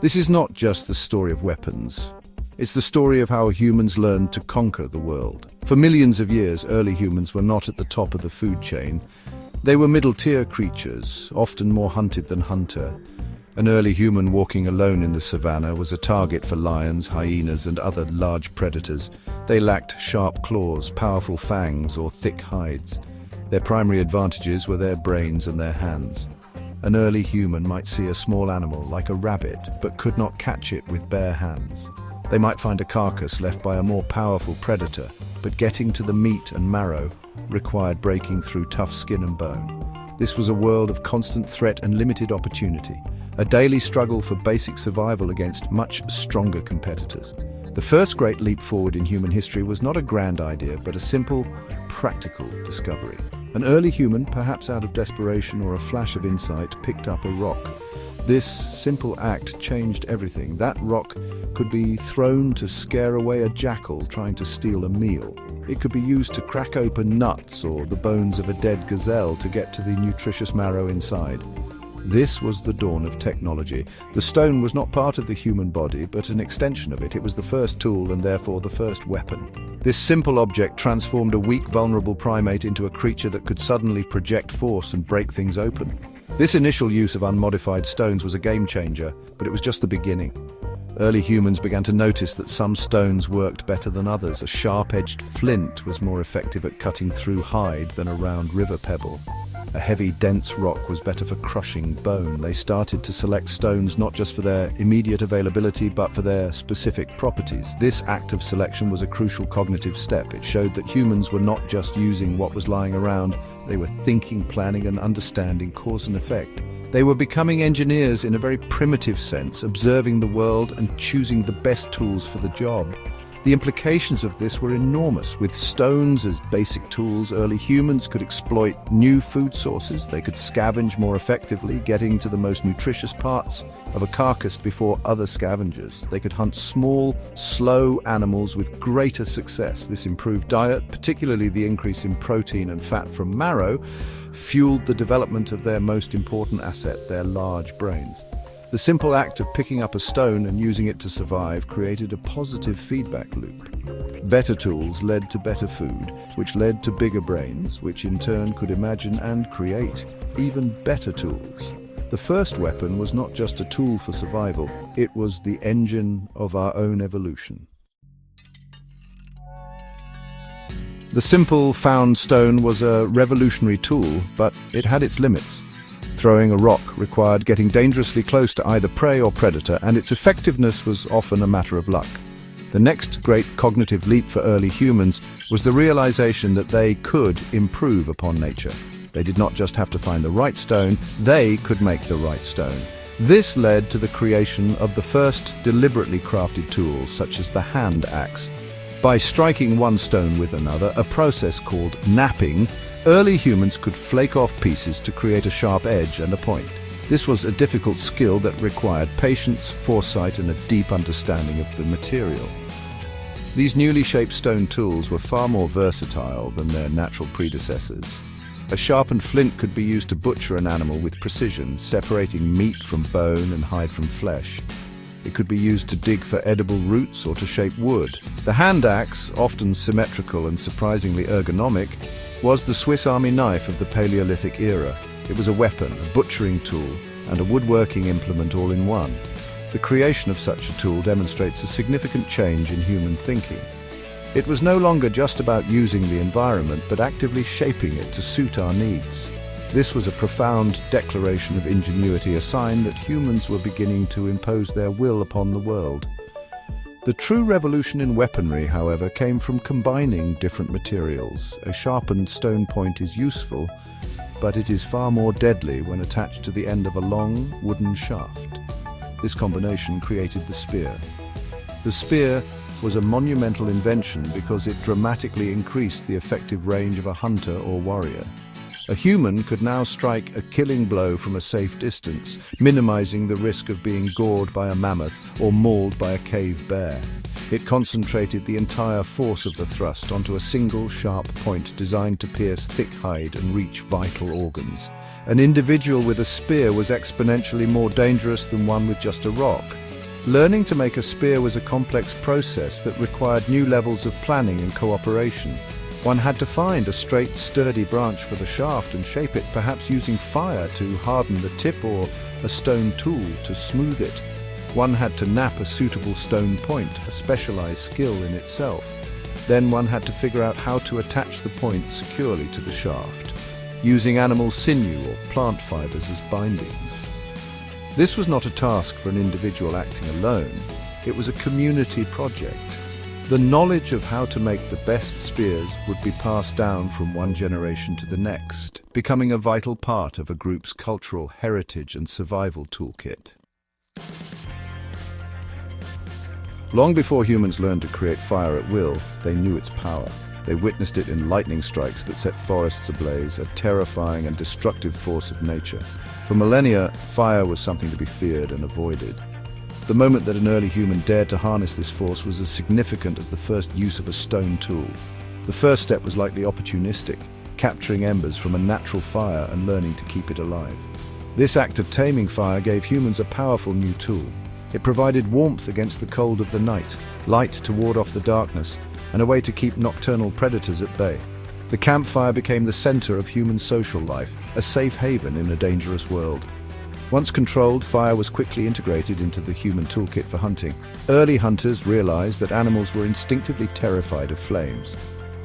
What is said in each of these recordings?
This is not just the story of weapons. It's the story of how humans learned to conquer the world. For millions of years, early humans were not at the top of the food chain. They were middle-tier creatures, often more hunted than hunter. An early human walking alone in the savannah was a target for lions, hyenas, and other large predators. They lacked sharp claws, powerful fangs, or thick hides. Their primary advantages were their brains and their hands. An early human might see a small animal, like a rabbit, but could not catch it with bare hands. They might find a carcass left by a more powerful predator, but getting to the meat and marrow required breaking through tough skin and bone. This was a world of constant threat and limited opportunity, a daily struggle for basic survival against much stronger competitors. The first great leap forward in human history was not a grand idea, but a simple, practical discovery. An early human, perhaps out of desperation or a flash of insight, picked up a rock. This simple act changed everything. That rock could be thrown to scare away a jackal trying to steal a meal. It could be used to crack open nuts or the bones of a dead gazelle to get to the nutritious marrow inside. This was the dawn of technology. The stone was not part of the human body, but an extension of it. It was the first tool and therefore the first weapon. This simple object transformed a weak, vulnerable primate into a creature that could suddenly project force and break things open. This initial use of unmodified stones was a game changer, but it was just the beginning. Early humans began to notice that some stones worked better than others. A sharp-edged flint was more effective at cutting through hide than a round river pebble. A heavy, dense rock was better for crushing bone. They started to select stones not just for their immediate availability, but for their specific properties. This act of selection was a crucial cognitive step. It showed that humans were not just using what was lying around, they were thinking, planning, and understanding cause and effect. They were becoming engineers in a very primitive sense, observing the world and choosing the best tools for the job. The implications of this were enormous. With stones as basic tools, early humans could exploit new food sources. They could scavenge more effectively, getting to the most nutritious parts of a carcass before other scavengers. They could hunt small, slow animals with greater success. This improved diet, particularly the increase in protein and fat from marrow, fueled the development of their most important asset, their large brains. The simple act of picking up a stone and using it to survive created a positive feedback loop. Better tools led to better food, which led to bigger brains, which in turn could imagine and create even better tools. The first weapon was not just a tool for survival, it was the engine of our own evolution. The simple found stone was a revolutionary tool, but it had its limits. Throwing a rock required getting dangerously close to either prey or predator, and its effectiveness was often a matter of luck. The next great cognitive leap for early humans was the realization that they could improve upon nature. They did not just have to find the right stone, they could make the right stone. This led to the creation of the first deliberately crafted tools, such as the hand axe. By striking one stone with another, a process called knapping, early humans could flake off pieces to create a sharp edge and a point. This was a difficult skill that required patience, foresight, and a deep understanding of the material. These newly shaped stone tools were far more versatile than their natural predecessors. A sharpened flint could be used to butcher an animal with precision, separating meat from bone and hide from flesh. It could be used to dig for edible roots or to shape wood. The hand axe, often symmetrical and surprisingly ergonomic, was the Swiss Army knife of the Paleolithic era. It was a weapon, a butchering tool, and a woodworking implement all in one. The creation of such a tool demonstrates a significant change in human thinking. It was no longer just about using the environment, but actively shaping it to suit our needs. This was a profound declaration of ingenuity, a sign that humans were beginning to impose their will upon the world. The true revolution in weaponry, however, came from combining different materials. A sharpened stone point is useful, but it is far more deadly when attached to the end of a long wooden shaft. This combination created the spear. The spear was a monumental invention because it dramatically increased the effective range of a hunter or warrior. A human could now strike a killing blow from a safe distance, minimizing the risk of being gored by a mammoth or mauled by a cave bear. It concentrated the entire force of the thrust onto a single sharp point designed to pierce thick hide and reach vital organs. An individual with a spear was exponentially more dangerous than one with just a rock. Learning to make a spear was a complex process that required new levels of planning and cooperation. One had to find a straight, sturdy branch for the shaft and shape it, perhaps using fire to harden the tip or a stone tool to smooth it. One had to nap a suitable stone point, a specialized skill in itself. Then one had to figure out how to attach the point securely to the shaft, using animal sinew or plant fibers as bindings. This was not a task for an individual acting alone. It was a community project. The knowledge of how to make the best spears would be passed down from one generation to the next, becoming a vital part of a group's cultural heritage and survival toolkit. Long before humans learned to create fire at will, they knew its power. They witnessed it in lightning strikes that set forests ablaze, a terrifying and destructive force of nature. For millennia, fire was something to be feared and avoided. The moment that an early human dared to harness this force was as significant as the first use of a stone tool. The first step was likely opportunistic, capturing embers from a natural fire and learning to keep it alive. This act of taming fire gave humans a powerful new tool. It provided warmth against the cold of the night, light to ward off the darkness, and a way to keep nocturnal predators at bay. The campfire became the center of human social life, a safe haven in a dangerous world. Once controlled, fire was quickly integrated into the human toolkit for hunting. Early hunters realized that animals were instinctively terrified of flames.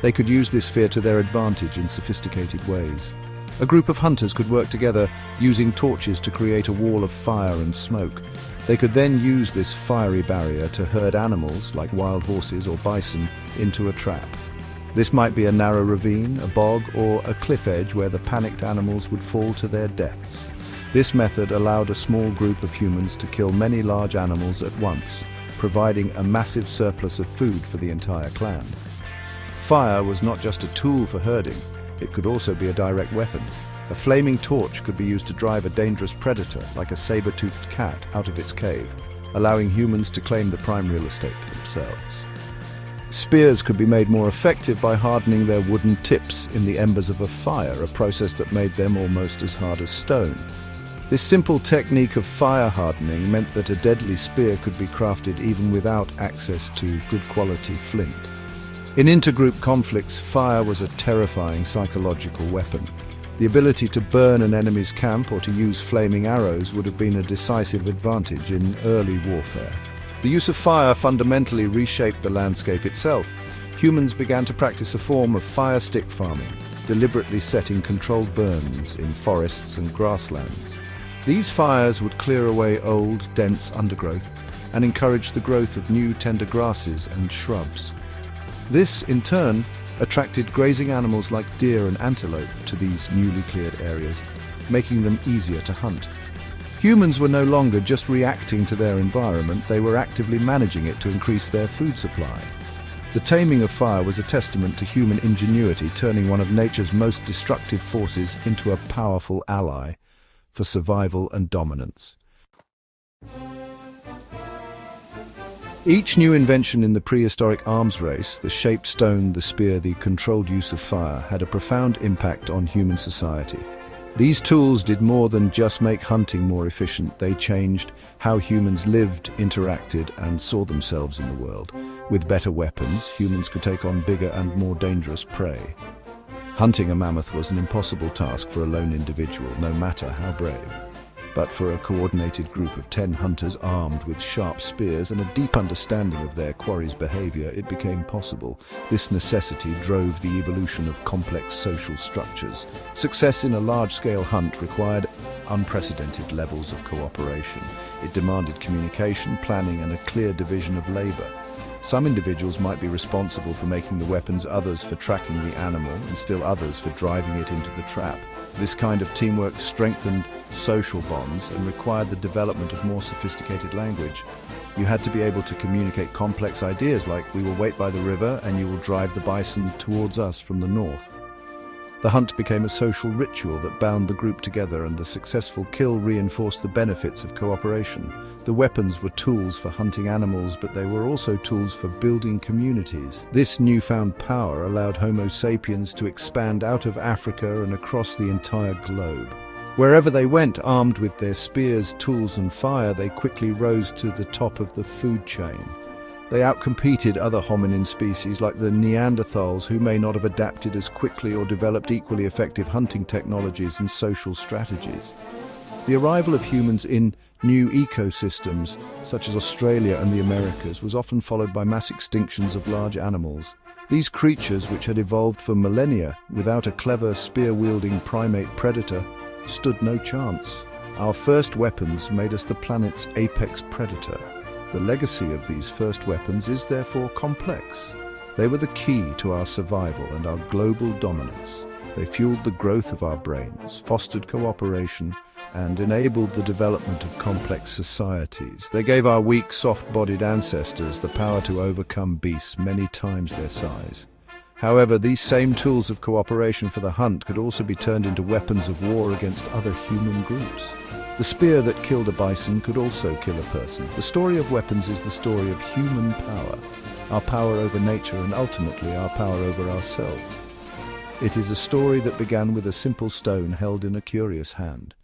They could use this fear to their advantage in sophisticated ways. A group of hunters could work together using torches to create a wall of fire and smoke. They could then use this fiery barrier to herd animals, like wild horses or bison, into a trap. This might be a narrow ravine, a bog, or a cliff edge where the panicked animals would fall to their deaths. This method allowed a small group of humans to kill many large animals at once, providing a massive surplus of food for the entire clan. Fire was not just a tool for herding, it could also be a direct weapon. A flaming torch could be used to drive a dangerous predator, like a saber-toothed cat, out of its cave, allowing humans to claim the prime real estate for themselves. Spears could be made more effective by hardening their wooden tips in the embers of a fire, a process that made them almost as hard as stone. This simple technique of fire hardening meant that a deadly spear could be crafted even without access to good quality flint. In intergroup conflicts, fire was a terrifying psychological weapon. The ability to burn an enemy's camp or to use flaming arrows would have been a decisive advantage in early warfare. The use of fire fundamentally reshaped the landscape itself. Humans began to practice a form of fire stick farming, deliberately setting controlled burns in forests and grasslands. These fires would clear away old, dense undergrowth and encourage the growth of new tender grasses and shrubs. This, in turn, attracted grazing animals like deer and antelope to these newly cleared areas, making them easier to hunt. Humans were no longer just reacting to their environment, they were actively managing it to increase their food supply. The taming of fire was a testament to human ingenuity, turning one of nature's most destructive forces into a powerful ally for survival and dominance. Each new invention in the prehistoric arms race, the shaped stone, the spear, the controlled use of fire, had a profound impact on human society. These tools did more than just make hunting more efficient, they changed how humans lived, interacted, and saw themselves in the world. With better weapons, humans could take on bigger and more dangerous prey. Hunting a mammoth was an impossible task for a lone individual, no matter how brave. But for a coordinated group of 10 hunters armed with sharp spears and a deep understanding of their quarry's behavior, it became possible. This necessity drove the evolution of complex social structures. Success in a large-scale hunt required unprecedented levels of cooperation. It demanded communication, planning, and a clear division of labor. Some individuals might be responsible for making the weapons, others for tracking the animal, and still others for driving it into the trap. This kind of teamwork strengthened social bonds and required the development of more sophisticated language. You had to be able to communicate complex ideas like, "We will wait by the river and you will drive the bison towards us from the north." The hunt became a social ritual that bound the group together, and the successful kill reinforced the benefits of cooperation. The weapons were tools for hunting animals, but they were also tools for building communities. This newfound power allowed Homo sapiens to expand out of Africa and across the entire globe. Wherever they went, armed with their spears, tools and fire, they quickly rose to the top of the food chain. They outcompeted other hominin species like the Neanderthals, who may not have adapted as quickly or developed equally effective hunting technologies and social strategies. The arrival of humans in new ecosystems, such as Australia and the Americas, was often followed by mass extinctions of large animals. These creatures, which had evolved for millennia without a clever spear-wielding primate predator, stood no chance. Our first weapons made us the planet's apex predator. The legacy of these first weapons is therefore complex. They were the key to our survival and our global dominance. They fueled the growth of our brains, fostered cooperation, and enabled the development of complex societies. They gave our weak, soft-bodied ancestors the power to overcome beasts many times their size. However, these same tools of cooperation for the hunt could also be turned into weapons of war against other human groups. The spear that killed a bison could also kill a person. The story of weapons is the story of human power, our power over nature and ultimately our power over ourselves. It is a story that began with a simple stone held in a curious hand.